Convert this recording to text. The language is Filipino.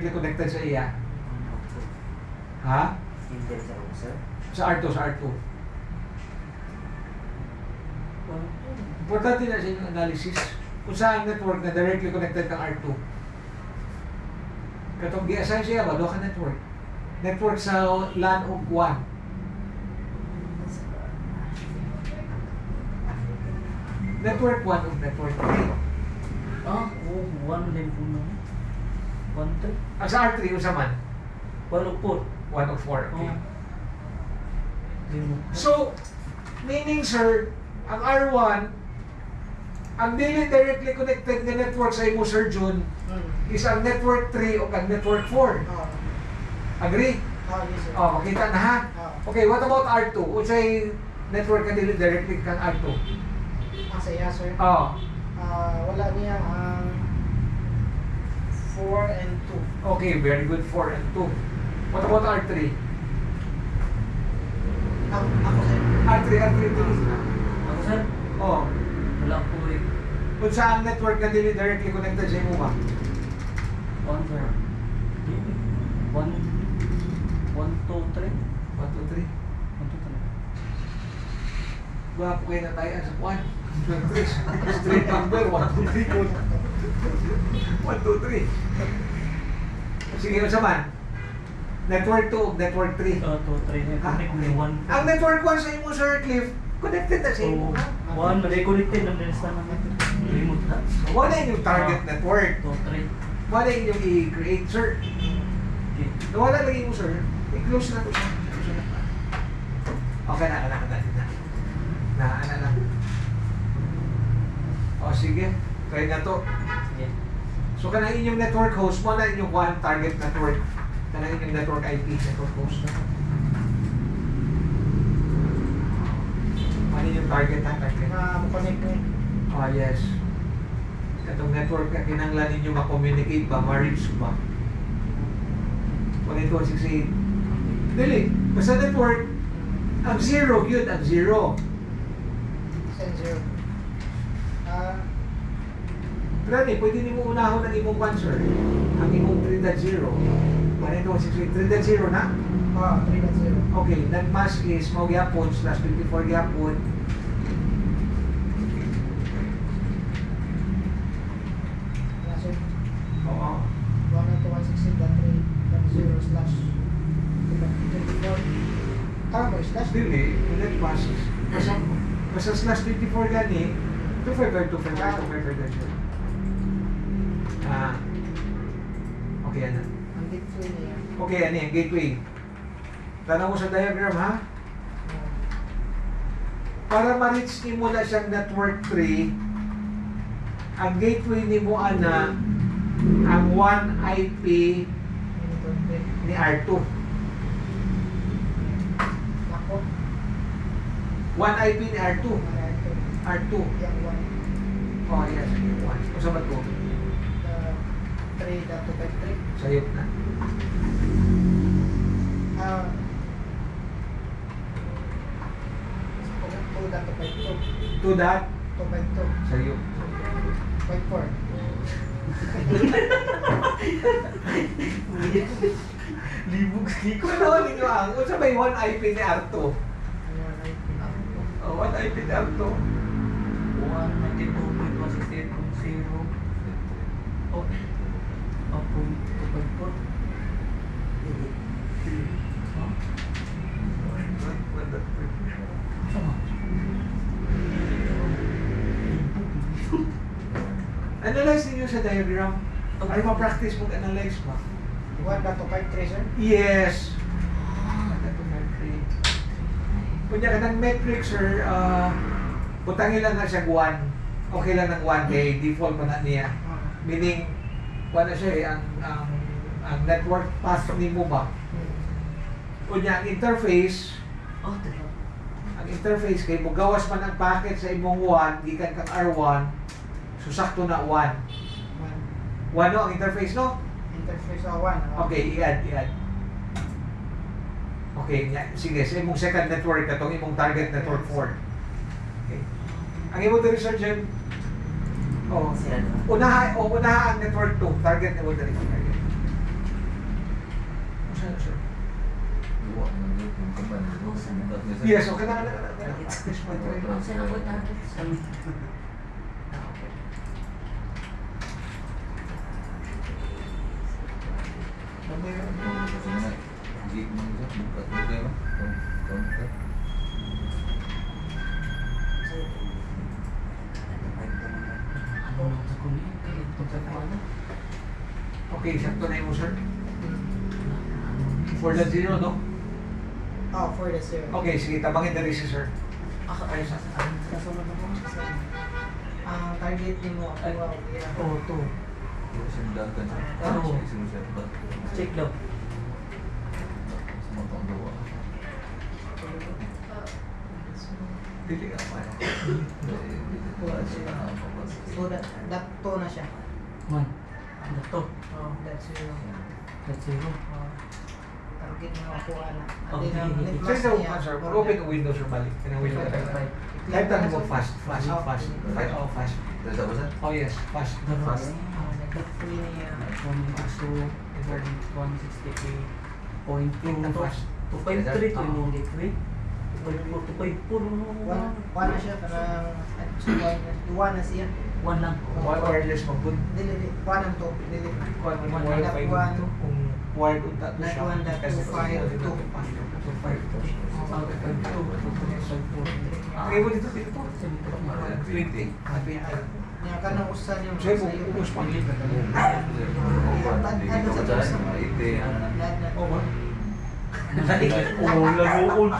directly connected sa iya? Ha? Hindi sa ako, sir. Sa R2, sa R2. Importante na sa inyong analysis kung saan network na directly connected kang R2. Katong gi-assign siya ba? Doon ka network. Network sa LAN of 1. Network 1 of network 3. Ah, oh, 1 din po na. 1, 3. Ang sa R3, usa man? 1 o 4. 1 of 4, okay. Oh. So, meaning sir, ang R1, ang dili directly connected na network sa imo, Sir Jun, is ang network 3 o ang network 4. Agree? Yes, sir. Oh, makita na ha? Okay, what about R2? Unsay network ka dili directly kang R2? Saya, sir. Oh, Wala niya 4 and 2. okay, very good. 4 and 2. What about R3? Ako, sir. R3, R3, Ako, sir? Oh, Wala po eh. kung saan network ka dili directly connected sa imo ba? 1, sir. 1, 2, 3. 1, 2, 3. 1, 2, 3. Gwapo kayo na tayo sa 1. Straight number, 1, 2, 3. 1, 2, 3. Sige, sa man? Network 2 o network 3? 2, 3. Ha? Connect mo 1. Ang network 1 sa imo, Sir Cliff, connected na sa imo. So, 1, reconnected ang nilista namin. Remote na. Wala yung target network. 2, 3. Wala yung i-create, sir. Okay. Nawala lagi mo, sir. I-close na ito siya. Okay na, anak na. Na. O, sige. Try na to. Sige. So, kanang inyong network host mo na inyong one target network. Kanang inyong network IP, network host na. Ano yung target ha? Target. Connect mo. Oh, yes. Itong network na kinanglan ninyo ma-communicate ba, ma-reach ba? 18168. Dili. Basta network, ang zero, yun, ang zero. Send 0. Gani, pwede nimo unahon ang imong answer. Ang imong 3.0. 18168, 3.0 na? 3.0. Okay, nag-mask is mau gyapon /24 gyapon. Sir. Oo. 192.168.3.0/24. Tama ba, slash? Dili, nag-mask. Basta /24 gani, 255. Okay, ano? Ang gateway niya. Okay, ano yung gateway? Tanaw mo sa diagram, ha? Para ma-reach ni mo na siyang network 3, ang gateway ni mo ana ang 1 IP ni R2. Ako. 1 IP ni R2. R2. Yang 1. Oh, yes. 1. O sa ba't ko? 3.253. Sayop na. Ah. 2.252. 2 dot. 2.2. Sayop. 0.4. Libog si Kung ano ninyo ang, kung sa may 1 IP ni R2. Oh, 1 IP ni R2. 192.168.0. Oh. Ako, 2.4. Sama. Analyze ninyo sa diagram. Ay, ma-practice mag-analyze ba? 1.253, sir. Yes. Kunya ka ng metric, sir, butangin lang na siya 1. Okay lang ng 1 kay default pa na niya. Meaning, na siya eh, ang network path ni mo ba? Kunya, ang interface, Oh, tara. ang interface kay mo gawas man ang packet sa imong 1, gikan kang R1, susakto na 1. 1 no, ang interface no? Interface 1. Okay, i-add. Okay, sige, sa imong second network na itong imong target network 4. Okay. Ang imong diri surgeon, Sila na. unaha ang network 2, target na mo diri sa target. Yes, okay na. Okay, sakto na mo, sir. For the zero, no? Oh, for the zero. Okay, sige, tabangin na rin siya, sir. Ay, kasunod ako. Ang target din mo, wow, yeah. Oo, to. Check daw. Dili ka pa. So that two na siya. Man, ano to? Oh, that's zero. That's zero. Oh, target mo ako na. Okay. Sir, sa upan, sir. Open the window, sir, balik. Kaya window ka na. Lifetime mo fast. Fast. Oh, fast. Oh, yes, fast. Fast. Nag-free niya. 163.2 Fast. 253 to yung gateway. 254 One na siya, parang one na siya. One lang. Wireless magbun. Dili, one and two. Dili. Kuan mo One, wired that pa one. dito. Kung wired unta to That siya. one, that Kasi 252. 252. Okay mo dito, dito. 20. Niya ka nang usan yung Sir, ubus pa. Lahat na. Oh, lagoon.